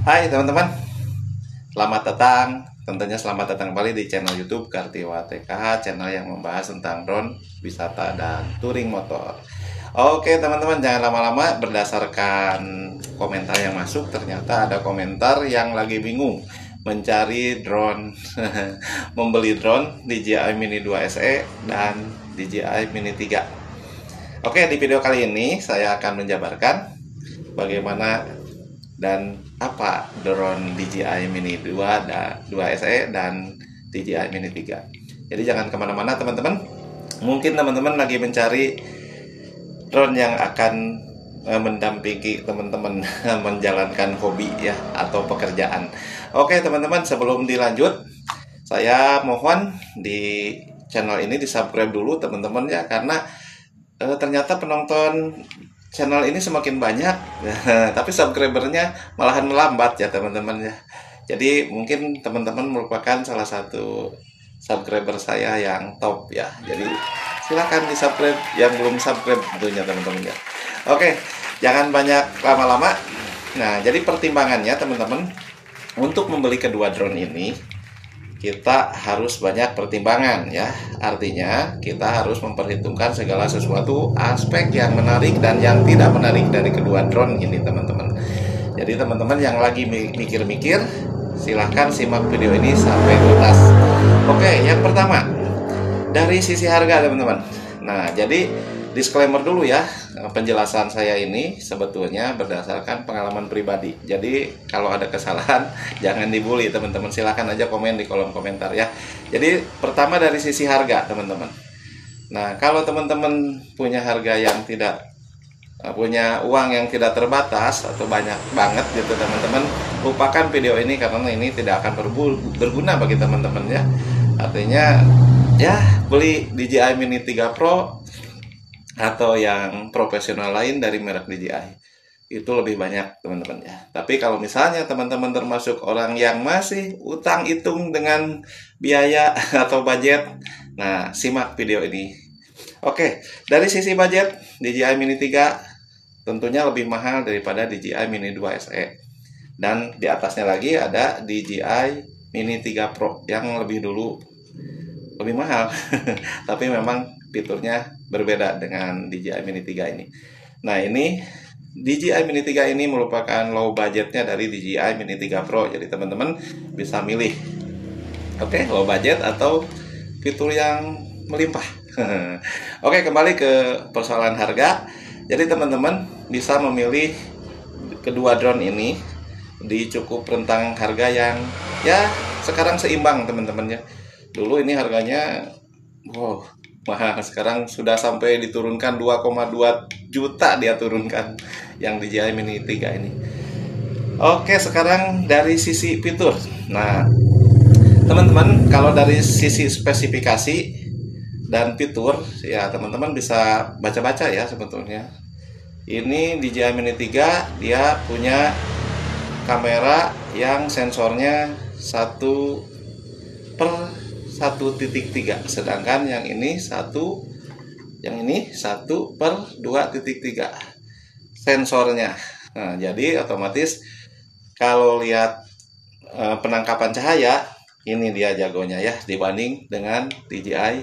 Hai teman-teman, selamat datang. Tentunya selamat datang kembali di channel YouTube Kartiwa TKH, channel yang membahas tentang drone, wisata, dan touring motor. Oke teman-teman, jangan lama-lama. Berdasarkan komentar yang masuk, ternyata ada komentar yang lagi bingung mencari drone, membeli drone DJI Mini 2 SE dan DJI Mini 3. Oke, di video kali ini saya akan menjabarkan bagaimana dan apa drone DJI Mini 2 SE dan DJI Mini 3. Jadi jangan kemana-mana teman-teman. Mungkin teman-teman lagi mencari drone yang akan mendampingi teman-teman menjalankan hobi ya atau pekerjaan. Oke teman-teman, sebelum dilanjut, saya mohon di channel ini di subscribe dulu teman-teman ya, karena ternyata penonton channel ini semakin banyak, tapi subscribernya malahan melambat ya teman-teman ya. Jadi mungkin teman-teman merupakan salah satu subscriber saya yang top ya. Jadi silakan di subscribe yang belum subscribe tentunya teman-teman ya. Oke, jangan banyak lama-lama. Nah, jadi pertimbangannya teman-teman, untuk membeli kedua drone ini kita harus banyak pertimbangan ya. Artinya kita harus memperhitungkan segala sesuatu aspek yang menarik dan yang tidak menarik dari kedua drone ini teman-teman. Jadi teman-teman yang lagi mikir-mikir, silahkan simak video ini sampai tuntas. Oke, yang pertama dari sisi harga teman-teman. Nah, jadi disclaimer dulu ya, penjelasan saya ini sebetulnya berdasarkan pengalaman pribadi. Jadi kalau ada kesalahan jangan dibully teman-teman, silahkan aja komen di kolom komentar ya. Jadi pertama dari sisi harga teman-teman. Nah, kalau teman-teman punya harga yang tidak, punya uang yang tidak terbatas atau banyak banget gitu teman-teman, lupakan video ini karena ini tidak akan berguna bagi teman-teman ya. Artinya ya, beli DJI Mini 3 Pro atau yang profesional lain dari merek DJI itu lebih banyak teman-teman ya. Tapi kalau misalnya teman-teman termasuk orang yang masih utang hitung dengan biaya atau budget, nah simak video ini. Oke, dari sisi budget DJI Mini 3 tentunya lebih mahal daripada DJI Mini 2 SE. Dan di atasnya lagi ada DJI Mini 3 Pro yang lebih mahal. Tapi memang fiturnya berbeda dengan DJI Mini 3 ini. Nah, ini DJI Mini 3 ini merupakan low budgetnya dari DJI Mini 3 Pro. Jadi teman-teman bisa milih, oke, low budget atau fitur yang melimpah. Oke, kembali ke persoalan harga. Jadi teman-teman bisa memilih kedua drone ini di cukup rentang harga yang ya sekarang seimbang teman-teman ya. Dulu ini harganya mahal, sekarang sudah sampai diturunkan 2,2 juta dia turunkan yang DJI Mini 3 ini. Oke, sekarang dari sisi fitur. Nah, teman-teman kalau dari sisi spesifikasi dan fitur ya teman-teman bisa baca-baca ya sebetulnya. Ini DJI Mini 3 dia punya kamera yang sensornya 1/1.3, sedangkan yang ini 1/2.3 sensornya. Nah, jadi otomatis kalau lihat penangkapan cahaya ini dia jagonya ya dibanding dengan DJI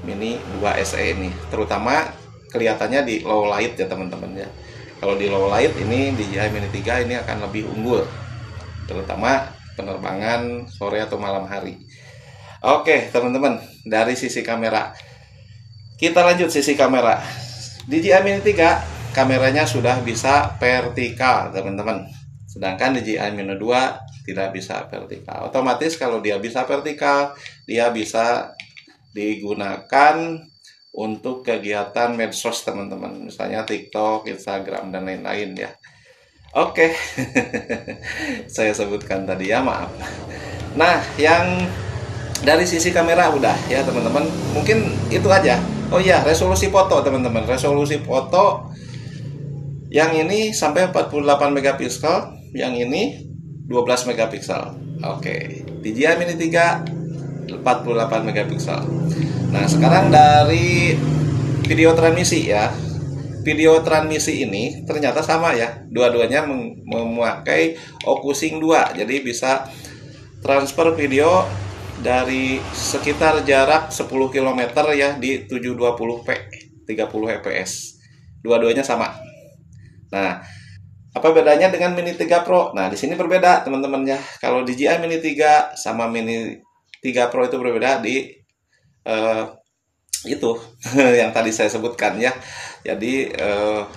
Mini 2 SE ini. Terutama kelihatannya di low light ya teman-teman ya. Kalau di low light ini DJI Mini 3 ini akan lebih unggul, terutama penerbangan sore atau malam hari. Oke teman-teman, dari sisi kamera kita lanjut sisi kamera. DJI Mini 3 kameranya sudah bisa vertikal teman-teman, sedangkan DJI Mini 2 tidak bisa vertikal. Otomatis kalau dia bisa vertikal, dia bisa digunakan untuk kegiatan medsos teman-teman, misalnya TikTok, Instagram, dan lain-lain ya. Oke, saya sebutkan tadi ya, maaf. Nah, yang dari sisi kamera udah ya teman-teman, mungkin itu aja. Oh iya, resolusi foto teman-teman, resolusi foto yang ini sampai 48 megapiksel, yang ini 12 megapiksel. Oke, DJI Mini 3 48 megapiksel. Nah, sekarang dari video transmisi ya. video transmisi ini ternyata sama ya. Dua-duanya memakai Ocusing 2. Jadi bisa transfer video dari sekitar jarak 10 km ya di 720p 30 fps. Dua-duanya sama. Nah, apa bedanya dengan Mini 3 Pro? Nah, di sini berbeda teman-teman ya. Kalau DJI Mini 3 sama Mini 3 Pro itu berbeda di itu yang tadi saya sebutkan ya. Jadi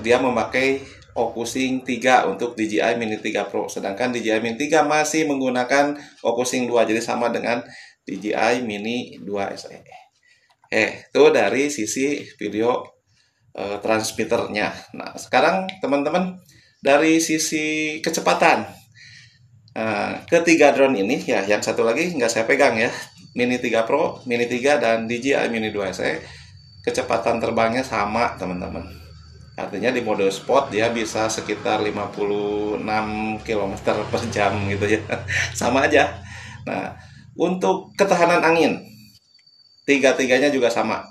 dia memakai Ocusing 3 untuk DJI Mini 3 Pro, sedangkan DJI Mini 3 masih menggunakan Ocusing 2, jadi sama dengan DJI Mini 2 SE. Itu dari sisi video transmitternya. Nah, sekarang teman-teman dari sisi kecepatan, ketiga drone ini ya, yang satu lagi nggak saya pegang ya, Mini 3 Pro, Mini 3 dan DJI Mini 2 SE, kecepatan terbangnya sama teman-teman. Artinya di mode sport dia bisa sekitar 56 km per jam gitu ya. Sama aja. Nah, untuk ketahanan angin, tiga-tiganya juga sama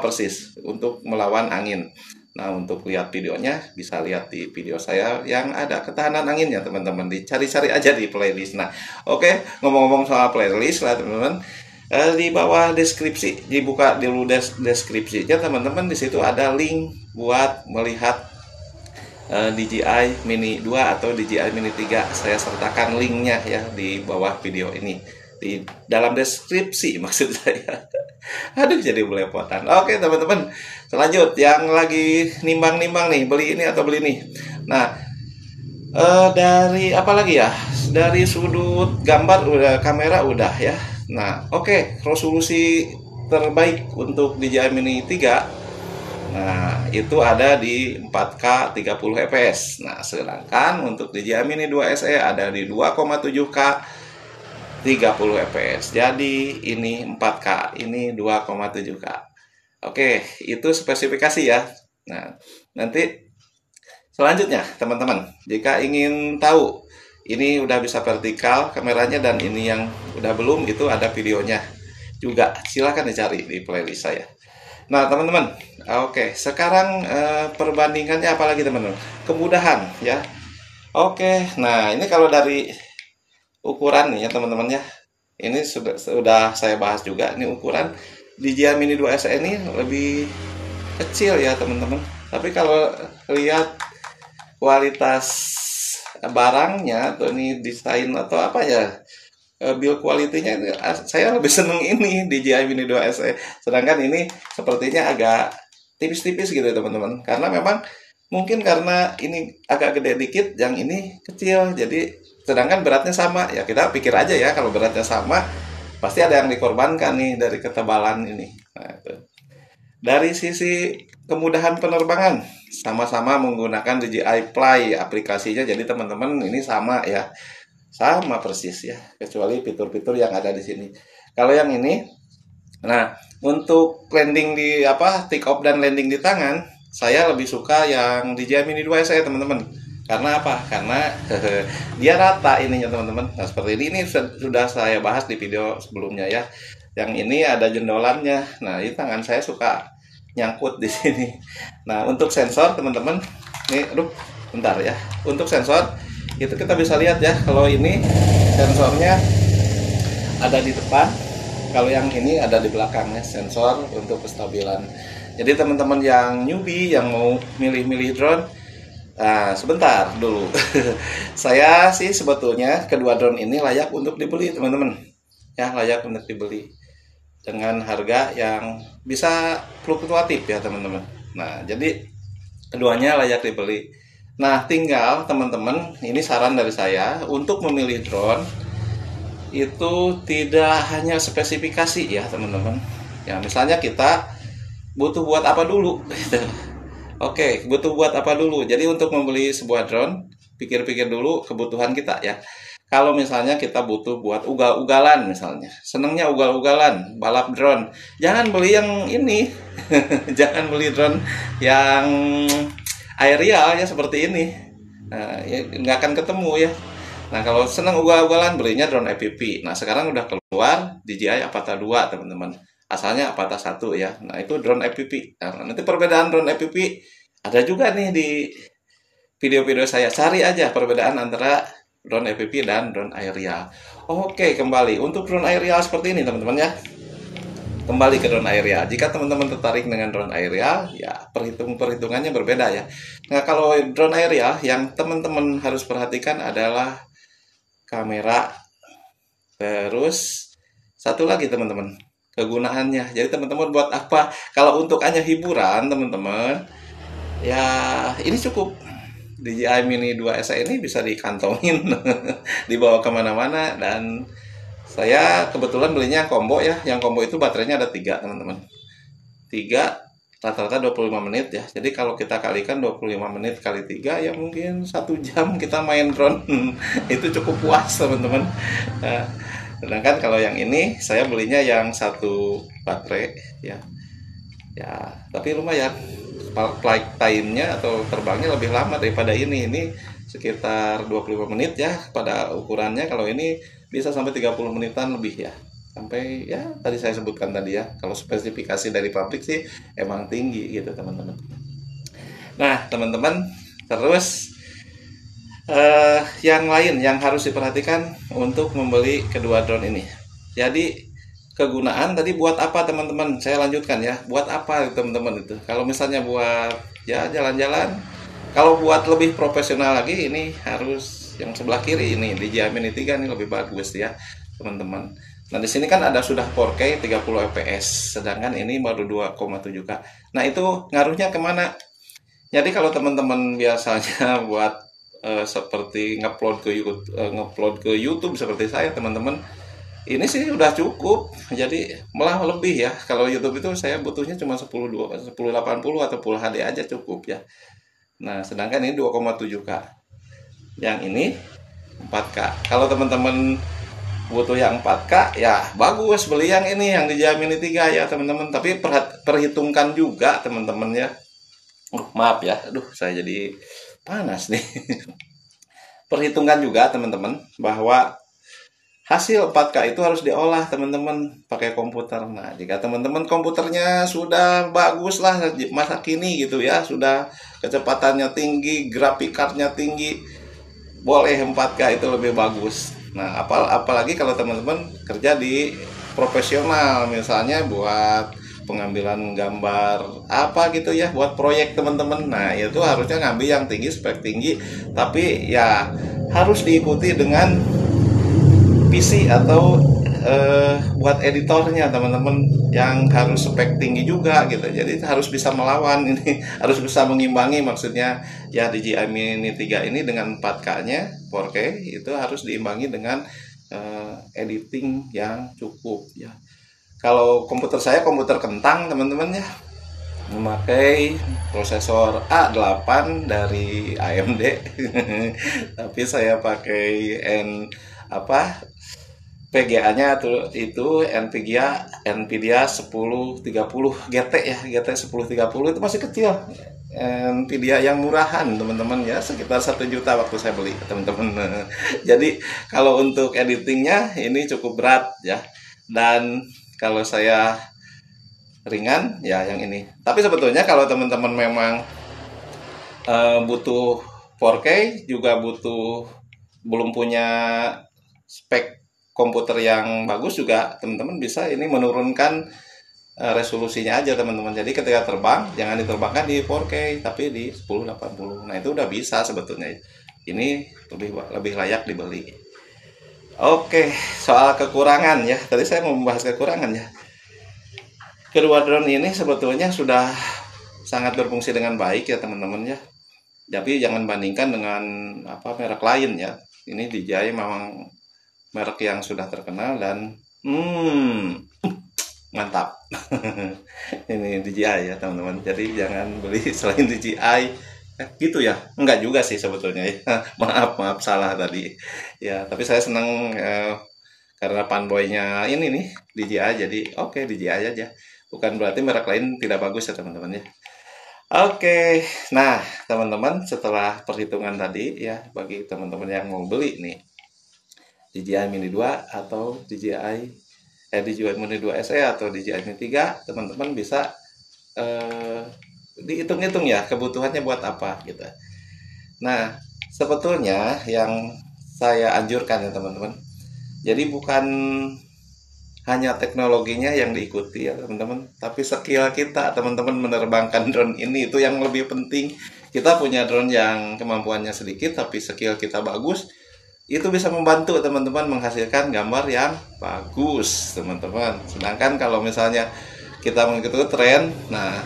persis untuk melawan angin. Nah, untuk lihat videonya bisa lihat di video saya yang ada ketahanan anginnya teman-teman. Dicari-cari aja di playlist. Nah, oke, ngomong-ngomong soal playlist lah teman-teman. Di bawah deskripsi, dibuka dulu deskripsinya teman-teman, di situ ada link buat melihat DJI Mini 2 atau DJI Mini 3. Saya sertakan linknya ya di bawah video ini, di dalam deskripsi maksud saya. Aduh, jadi belepotan. Oke teman-teman, selanjut yang lagi nimbang-nimbang nih, beli ini atau beli ini. Nah, dari apa lagi ya, dari sudut gambar udah, kamera udah ya. Nah, oke, resolusi terbaik untuk DJI Mini 3, nah itu ada di 4K 30 fps. Nah, sedangkan untuk DJI Mini 2 SE ada di 2,7K 30 fps. Jadi ini 4K, ini 2,7K. Oke, itu spesifikasi ya. Nah, nanti selanjutnya teman-teman, jika ingin tahu ini udah bisa vertikal kameranya dan ini yang udah belum, itu ada videonya juga, silahkan dicari di playlist saya. Nah teman-teman, oke, sekarang perbandingannya apalagi teman-teman, kemudahan ya. Oke, nah ini kalau dari ukuran nih ya teman-teman ya, ini sudah saya bahas juga. Ini ukuran DJI Mini 2 SE ini lebih kecil ya teman-teman, tapi kalau lihat kualitas barangnya atau ini desain atau apa ya, build quality-nya, saya lebih seneng ini DJI Mini 2 SE. Sedangkan ini sepertinya agak tipis-tipis gitu teman-teman, karena memang mungkin karena ini agak gede dikit, yang ini kecil. Jadi sedangkan beratnya sama ya, kita pikir aja ya kalau beratnya sama pasti ada yang dikorbankan nih dari ketebalan ini. Nah, itu. Dari sisi kemudahan penerbangan, sama-sama menggunakan DJI Fly aplikasinya, jadi teman-teman ini sama ya, sama persis ya, kecuali fitur-fitur yang ada di sini. Kalau yang ini, nah untuk landing di take off dan landing di tangan, saya lebih suka yang DJI Mini 2 SE teman-teman. Karena apa? Karena dia rata ininya teman-teman. Nah seperti ini sudah saya bahas di video sebelumnya ya. Yang ini ada jendolannya. Nah, ini tangan saya suka nyangkut di sini. Nah, untuk sensor teman-teman, nih, aduh, bentar ya. Untuk sensor itu kita bisa lihat ya. Kalau ini sensornya ada di depan, kalau yang ini ada di belakangnya, sensor untuk kestabilan. Jadi teman-teman yang newbie yang mau milih-milih drone, nah, sebentar dulu. Saya sih sebetulnya kedua drone ini layak untuk dibeli teman-teman. Ya, layak untuk dibeli dengan harga yang bisa fluktuatif ya teman-teman. Nah, jadi keduanya layak dibeli. Nah, tinggal teman-teman, ini saran dari saya untuk memilih drone itu tidak hanya spesifikasi ya teman-teman. Ya, misalnya kita butuh buat apa dulu? Oke, butuh buat apa dulu? Jadi untuk membeli sebuah drone, pikir-pikir dulu kebutuhan kita ya. Kalau misalnya kita butuh buat ugal-ugalan misalnya, senengnya ugal-ugalan, balap drone, jangan beli yang ini. Jangan beli drone yang aerial ya seperti ini. Nah, ya, nggak akan ketemu ya. Nah, kalau seneng ugal-ugalan, belinya drone FPV. Nah, sekarang udah keluar DJI Avata 2 teman-teman. Asalnya Avata 1 ya. Nah, itu drone FPV. Nah, nanti perbedaan drone FPV Ada juga nih di video-video saya, cari aja perbedaan antara drone FPV dan drone aerial. Oke, kembali untuk drone aerial seperti ini teman-teman ya. Kembali ke drone aerial. Jika teman-teman tertarik dengan drone aerial, ya perhitungannya berbeda ya. Nah, kalau drone aerial yang teman-teman harus perhatikan adalah kamera. Terus satu lagi teman-teman, kegunaannya. Jadi teman-teman buat apa? Kalau untuk hanya hiburan teman-teman, ya ini cukup. DJI Mini 2 SE ini bisa dikantongin, dibawa kemana-mana. Dan saya kebetulan belinya combo ya. Yang combo itu baterainya ada 3 teman-teman. 3 rata-rata 25 menit ya. Jadi kalau kita kalikan 25 menit kali 3 ya mungkin 1 jam kita main drone. Itu cukup puas teman-teman. Nah, sedangkan kalau yang ini saya belinya yang 1 baterai ya. Ya, tapi lumayan. Flight time-nya atau terbangnya lebih lama daripada ini. Ini sekitar 25 menit ya pada ukurannya. Kalau ini bisa sampai 30 menitan lebih ya. Sampai ya tadi saya sebutkan tadi ya. Kalau spesifikasi dari pabrik sih emang tinggi gitu teman-teman. Nah, teman-teman, terus yang lain yang harus diperhatikan untuk membeli kedua drone ini. Jadi kegunaan tadi buat apa teman-teman? Saya lanjutkan ya. Buat apa teman-teman itu? Kalau misalnya buat ya jalan-jalan, kalau buat lebih profesional lagi ini harus yang sebelah kiri ini DJI Mini 3 ini lebih bagus ya, teman-teman. Nah, di sini kan ada sudah 4K 30 fps, sedangkan ini baru 2,7K. Nah, itu ngaruhnya kemana? Jadi kalau teman-teman biasanya buat seperti ngupload ke YouTube seperti saya teman-teman, ini sih udah cukup. Jadi malah lebih ya. Kalau YouTube itu saya butuhnya cuma 1080 atau Full HD aja cukup ya. Nah, sedangkan ini 2,7K. Yang ini 4K. Kalau teman-teman butuh yang 4K ya bagus beli yang ini yang DJI Mini 3 ya teman-teman. Tapi perhitungkan juga teman-teman ya. Maaf ya. Aduh, saya jadi panas nih. Perhitungkan juga teman-teman bahwa hasil 4K itu harus diolah teman-teman pakai komputer. Nah, jika teman-teman komputernya sudah bagus lah masa kini gitu ya, sudah kecepatannya tinggi, grafik cardnya tinggi, boleh 4K itu lebih bagus. Nah, apalagi kalau teman-teman kerja di profesional, misalnya buat pengambilan gambar apa gitu ya, buat proyek teman-teman. Nah, itu harusnya ngambil yang tinggi, spek tinggi, tapi ya harus diikuti dengan PC atau buat editornya teman-teman yang harus spek tinggi juga gitu. Jadi harus bisa melawan ini, harus bisa mengimbangi maksudnya ya. DJI Mini 3 ini dengan 4K-nya 4K itu harus diimbangi dengan editing yang cukup ya. Kalau komputer saya komputer kentang teman-teman ya, memakai prosesor A8 dari AMD. Tapi saya pakai VGA-nya itu Nvidia 1030 GT ya, GT 1030 itu masih kecil. Nvidia yang murahan teman-teman ya, sekitar 1 juta waktu saya beli teman-teman. Jadi kalau untuk editingnya ini cukup berat ya. Dan kalau saya ringan ya yang ini. Tapi sebetulnya kalau teman-teman memang butuh 4K juga belum punya spek komputer yang bagus juga, teman-teman bisa ini menurunkan resolusinya aja teman-teman. Jadi ketika terbang jangan diterbangkan di 4K tapi di 1080. Nah, itu udah bisa sebetulnya. Ini lebih layak dibeli. Oke, soal kekurangan ya. Tadi saya mau membahas kekurangan ya. Kedua drone ini sebetulnya sudah sangat berfungsi dengan baik ya teman-teman ya. Tapi jangan bandingkan dengan merek lain ya. Ini DJI memang merek yang sudah terkenal dan mantap. Ini DJI ya teman-teman. Jadi jangan beli selain DJI gitu ya. Enggak juga sih sebetulnya ya. maaf salah tadi ya. Tapi saya senang karena fanboynya ini nih DJI, jadi oke, DJI aja. Bukan berarti merek lain tidak bagus ya teman-teman ya. Oke, nah teman-teman, setelah perhitungan tadi ya, bagi teman-teman yang mau beli nih DJI Mini 2 atau DJI Mini 2 SE atau DJI Mini 3, teman-teman bisa dihitung-hitung ya kebutuhannya buat apa gitu. Nah, sebetulnya yang saya anjurkan ya teman-teman, jadi bukan hanya teknologinya yang diikuti ya teman-teman, tapi skill kita teman-teman menerbangkan drone ini itu yang lebih penting. Kita punya drone yang kemampuannya sedikit tapi skill kita bagus, itu bisa membantu teman-teman menghasilkan gambar yang bagus teman-teman. Sedangkan kalau misalnya kita mengikuti tren, nah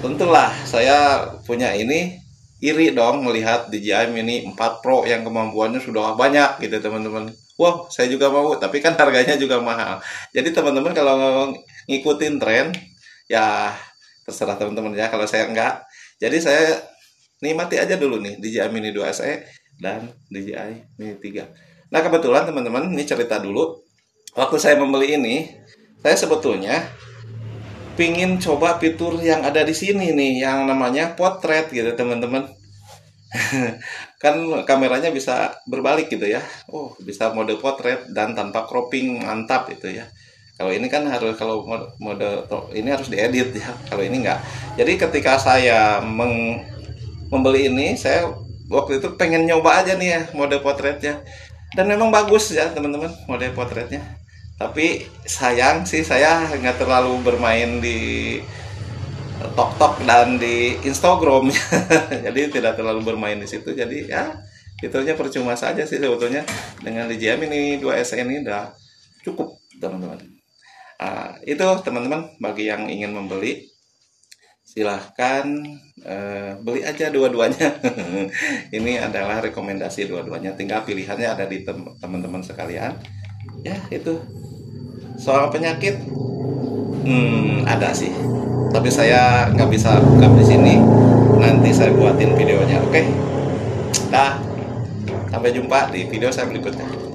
tentulah saya punya ini iri dong melihat DJI Mini 4 Pro yang kemampuannya sudah banyak gitu teman-teman. Wow, saya juga mau, tapi kan harganya juga mahal. Jadi teman-teman kalau ngikutin tren, ya terserah teman-teman ya. Kalau saya enggak, jadi saya nikmati aja dulu nih DJI Mini 2 SE dan DJI Mini 3. Nah kebetulan teman-teman, ini cerita dulu. Waktu saya membeli ini, saya sebetulnya pingin coba fitur yang ada di sini nih, yang namanya potret gitu teman-teman. Kan kameranya bisa berbalik gitu ya. Oh, bisa mode potret dan tanpa cropping, mantap itu ya. Kalau ini kan harus, kalau mode ini harus diedit ya. Kalau ini enggak. Jadi ketika saya membeli ini, saya waktu itu pengen nyoba aja nih ya mode potretnya. Dan memang bagus ya teman-teman mode potretnya. Tapi sayang sih saya nggak terlalu bermain di TokTok dan di Instagram. Jadi tidak terlalu bermain di situ. Jadi ya fiturnya percuma saja sih sebetulnya. Dengan DJI Mini 2 SE ini udah cukup teman-teman. Itu teman-teman, bagi yang ingin membeli silahkan beli aja dua-duanya. Ini adalah rekomendasi dua-duanya, tinggal pilihannya ada di teman-teman sekalian ya. Itu soal penyakit ada sih, tapi saya nggak bisa buka di sini. Nanti saya buatin videonya. Oke, dah, sampai jumpa di video saya berikutnya.